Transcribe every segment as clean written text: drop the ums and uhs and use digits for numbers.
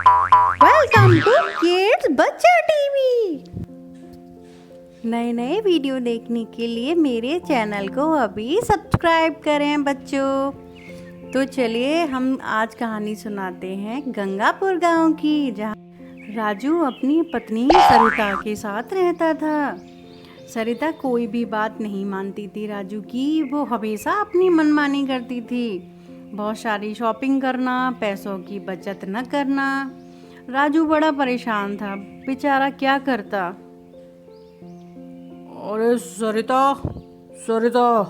Welcome to kids बच्चा TV. नए नए वीडियो देखने के लिए मेरे चैनल को अभी सब्सक्राइब करें बच्चों। तो चलिए हम आज कहानी सुनाते हैं गंगापुर गांव की, जहां राजू अपनी पत्नी सरिता के साथ रहता था। सरिता कोई भी बात नहीं मानती थी राजू की। वो हमेशा अपनी मनमानी करती थी। बहुत सारी शॉपिंग करना, पैसों की बचत न करना। राजू बड़ा परेशान था, बेचारा क्या करता। अरे सरिता, सरिता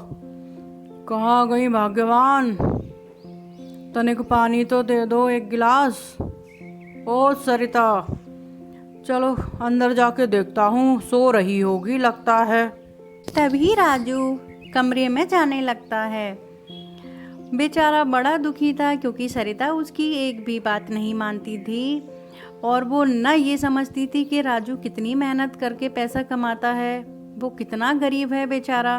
कहाँ गई भाग्यवान? तनिक पानी तो दे दो, एक गिलास। ओ सरिता, चलो अंदर जाके देखता हूँ, सो रही होगी लगता है। तभी राजू कमरे में जाने लगता है। बेचारा बड़ा दुखी था क्योंकि सरिता उसकी एक भी बात नहीं मानती थी और वो न ये समझती थी कि राजू कितनी मेहनत करके पैसा कमाता है, वो कितना गरीब है बेचारा।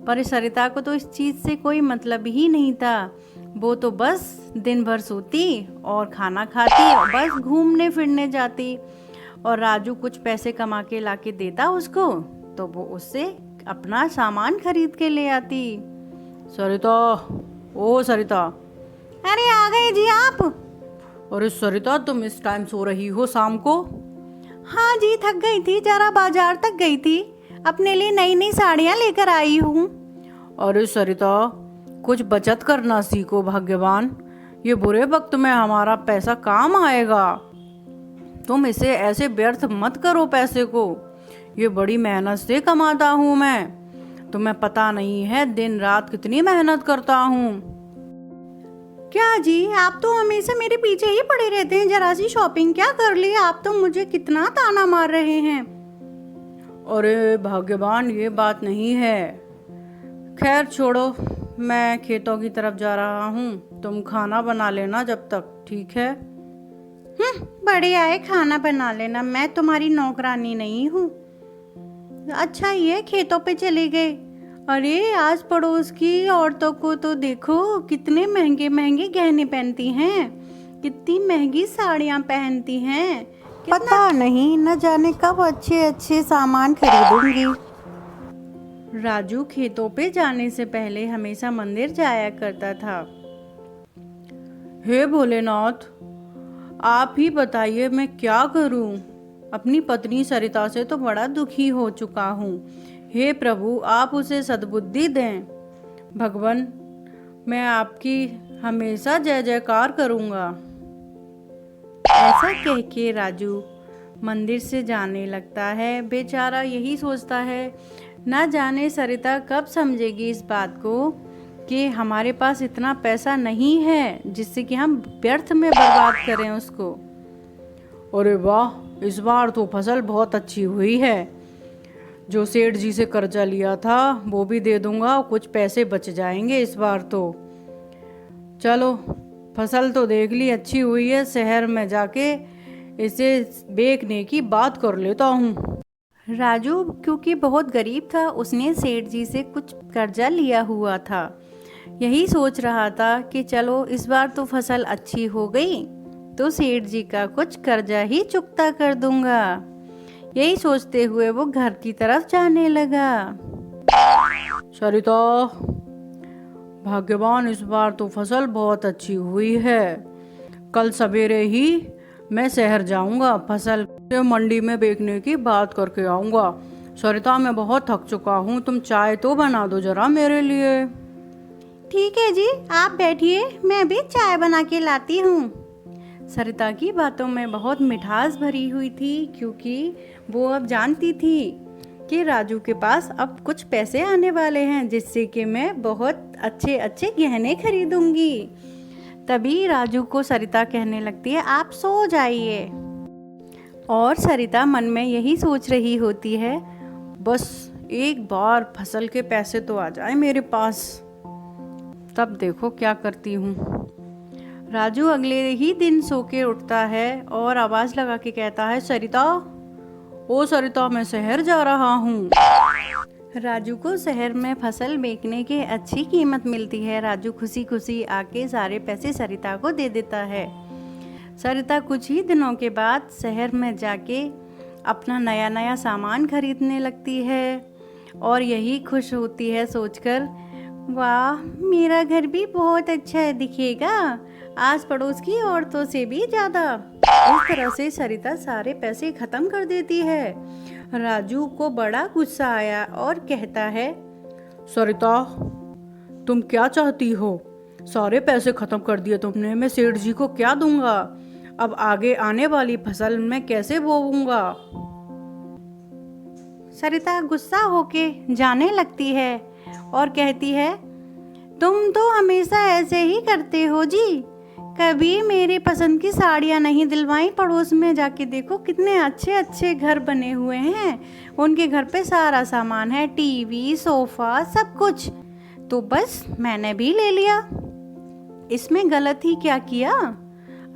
पर सरिता को तो इस चीज़ से कोई मतलब ही नहीं था। वो तो बस दिन भर सोती और खाना खाती और बस घूमने फिरने जाती, और राजू कुछ पैसे कमा के लाके देता उसको तो वो उससे अपना सामान खरीद के ले आती। सरिता, ओ सरिता। अरे आ गए जी आप। अरे सरिता, तुम इस टाइम सो रही हो शाम को? हाँ जी, थक गई थी, जरा बाजार तक गई थी, अपने लिए नई नई साड़ियाँ लेकर आई हूँ। अरे सरिता, कुछ बचत करना सीखो भाग्यवान। ये बुरे वक्त में हमारा पैसा काम आएगा। तुम इसे ऐसे व्यर्थ मत करो पैसे को। ये बड़ी मेहनत से कमाता हूँ मैं। तुम्हें पता नहीं है दिन रात कितनी मेहनत करता हूँ। क्या जी, आप तो हमेशा मेरे पीछे ही पड़े रहते हैं। जरा सी शॉपिंग क्या कर ली? आप तो मुझे कितना ताना मार रहे हैं। अरे भाग्यवान, ये बात नहीं है। खैर छोड़ो, मैं खेतों की तरफ जा रहा हूँ। तुम खाना बना लेना जब तक, ठीक है? बढ़िया है, खाना बना लेना, मैं तुम्हारी नौकरानी नहीं हूँ। अच्छा ये खेतों पे चले गए। अरे आज पड़ोस की औरतों को तो देखो, कितने महंगे महंगे गहने पहनती हैं, कितनी महंगी साड़ियाँ पहनती हैं। पता नहीं, न जाने कब अच्छे अच्छे सामान खरीदूंगी। राजू खेतों पे जाने से पहले हमेशा मंदिर जाया करता था। हे भोलेनाथ, आप ही बताइए मैं क्या करूं? अपनी पत्नी सरिता से तो बड़ा दुखी हो चुका हूँ। हे प्रभु, आप उसे सद्बुद्धि दें। भगवान, मैं आपकी हमेशा जय जयकार करूँगा। ऐसा कह के राजू मंदिर से जाने लगता है। बेचारा यही सोचता है, ना जाने सरिता कब समझेगी इस बात को कि हमारे पास इतना पैसा नहीं है जिससे कि हम व्यर्थ में बर्बाद करें उसको। अरे वाह, इस बार तो फसल बहुत अच्छी हुई है। जो सेठ जी से कर्जा लिया था वो भी दे दूंगा और कुछ पैसे बच जाएंगे इस बार तो। चलो, फसल तो देख ली अच्छी हुई है। शहर में जाके इसे बेचने की बात कर लेता हूँ। राजू क्योंकि बहुत गरीब था, उसने सेठ जी से कुछ कर्जा लिया हुआ था। यही सोच रहा था कि चलो इस बार तो फसल अच्छी हो गई तो सेठ जी का कुछ कर्जा ही चुकता कर दूंगा। यही सोचते हुए वो घर की तरफ जाने लगा। सरिता, भाग्यवान, इस बार तो फसल बहुत अच्छी हुई है। कल सवेरे ही मैं शहर जाऊंगा, फसल मंडी में बेचने की बात करके आऊंगा। सरिता, मैं बहुत थक चुका हूँ, तुम चाय तो बना दो जरा मेरे लिए। ठीक है जी, आप बैठिए, मैं भी चाय बना के लाती हूँ। सरिता की बातों में बहुत मिठास भरी हुई थी क्योंकि वो अब जानती थी कि राजू के पास अब कुछ पैसे आने वाले हैं जिससे कि मैं बहुत अच्छे अच्छे गहने खरीदूंगी। तभी राजू को सरिता कहने लगती है, आप सो जाइए। और सरिता मन में यही सोच रही होती है, बस एक बार फसल के पैसे तो आ जाए मेरे पास, तब देखो क्या करती हूँ। राजू अगले ही दिन सो के उठता है और आवाज़ लगा के कहता है, सरिता, ओ सरिता, मैं शहर जा रहा हूँ। राजू को शहर में फसल बेचने के अच्छी कीमत मिलती है। राजू खुशी खुशी आके सारे पैसे सरिता को दे देता है। सरिता कुछ ही दिनों के बाद शहर में जाके अपना नया नया सामान खरीदने लगती है और यही खुश होती है सोचकर, वाह मेरा घर भी बहुत अच्छा दिखेगा, आस पड़ोस की औरतों से भी ज़्यादा। इस तरह से सरिता सारे पैसे खत्म कर देती है। राजू को बड़ा गुस्सा आया और कहता है, सरिता तुम क्या चाहती हो? सारे पैसे खत्म कर दिए तुमने, मैं सेठ जी को क्या दूंगा? अब आगे आने वाली फसल मैं कैसे बोऊंगा? सरिता गुस्सा होके जाने लगती है और कहती है, तुम तो हमेशा ऐसे ही करते हो जी, कभी मेरी पसंद की साड़ियाँ नहीं दिलवाई। पड़ोस में जाके देखो कितने अच्छे अच्छे घर बने हुए हैं, उनके घर पे सारा सामान है, टीवी, सोफा, सब कुछ, तो बस मैंने भी ले लिया। इसमें गलत ही क्या किया,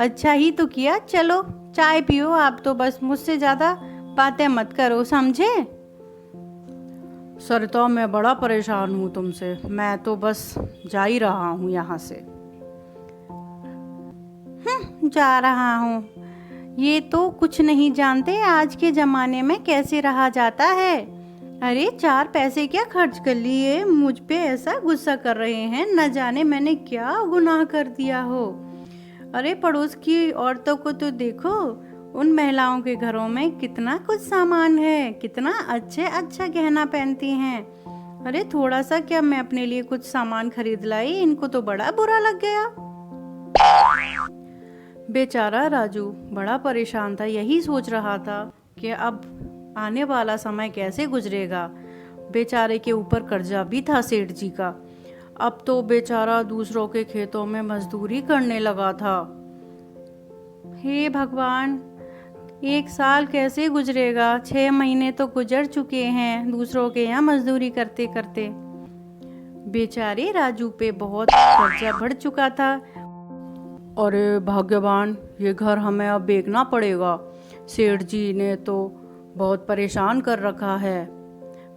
अच्छा ही तो किया। चलो चाय पियो आप, तो बस मुझसे ज़्यादा बातें मत करो, समझे? सरिता मैं बड़ा परेशान हूँ तुमसे, मैं तो बस जा ही रहा हूँ यहाँ से। जा रहा हूँ, ये तो कुछ नहीं जानते आज के ज़माने में कैसे रहा जाता है। अरे 4 पैसे क्या खर्च कर लिए, मुझ पे ऐसा गुस्सा कर रहे हैं, न जाने मैंने क्या गुनाह कर दिया हो। अरे पड़ोस की औरतों को तो देखो, उन महिलाओं के घरों में कितना कुछ सामान है, कितना अच्छा गहना पहनती हैं। अरे थोड़ा सा क्या मैं अपने लिए कुछ सामान खरीद लाई, इनको तो बड़ा बुरा लग गया। बेचारा राजू बड़ा परेशान था, यही सोच रहा था कि अब आने वाला समय कैसे गुजरेगा। बेचारे के ऊपर कर्जा भी था सेठ जी का, अब तो बेचारा दूसरों के खेतों में मजदूरी करने लगा था। हे भगवान, 1 साल कैसे गुजरेगा, 6 महीने तो गुजर चुके हैं दूसरों के यहाँ मजदूरी करते करते। बेचारे राजू पे बहुत कर्जा बढ़ चुका था। अरे भाग्यवान, ये घर हमें अब बेचना पड़ेगा, सेठ जी ने तो बहुत परेशान कर रखा है।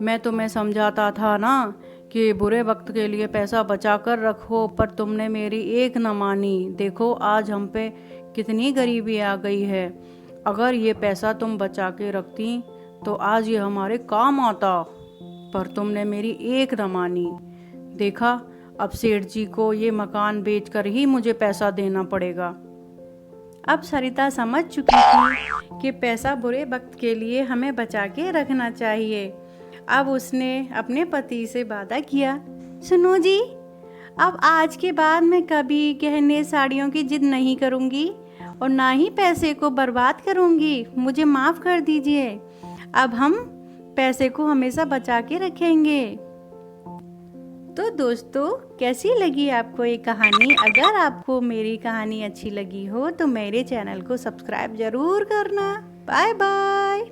मैं तुम्हें समझाता था ना कि बुरे वक्त के लिए पैसा बचा कर रखो, पर तुमने मेरी एक न मानी। देखो आज हम पे कितनी गरीबी आ गई है, अगर ये पैसा तुम बचा के रखती तो आज ये हमारे काम आता, पर तुमने मेरी एक न मानी। देखा, अब सेठ जी को ये मकान बेचकर ही मुझे पैसा देना पड़ेगा। अब सरिता समझ चुकी थी कि पैसा बुरे वक्त के लिए हमें बचा के रखना चाहिए। अब उसने अपने पति से वादा किया, सुनो जी, अब आज के बाद मैं कभी गहने साड़ियों की जिद नहीं करूँगी और ना ही पैसे को बर्बाद करूँगी, मुझे माफ़ कर दीजिए। अब हम पैसे को हमेशा बचा के रखेंगे। तो दोस्तों, कैसी लगी आपको ये कहानी? अगर आपको मेरी कहानी अच्छी लगी हो तो मेरे चैनल को सब्सक्राइब ज़रूर करना। Bye bye.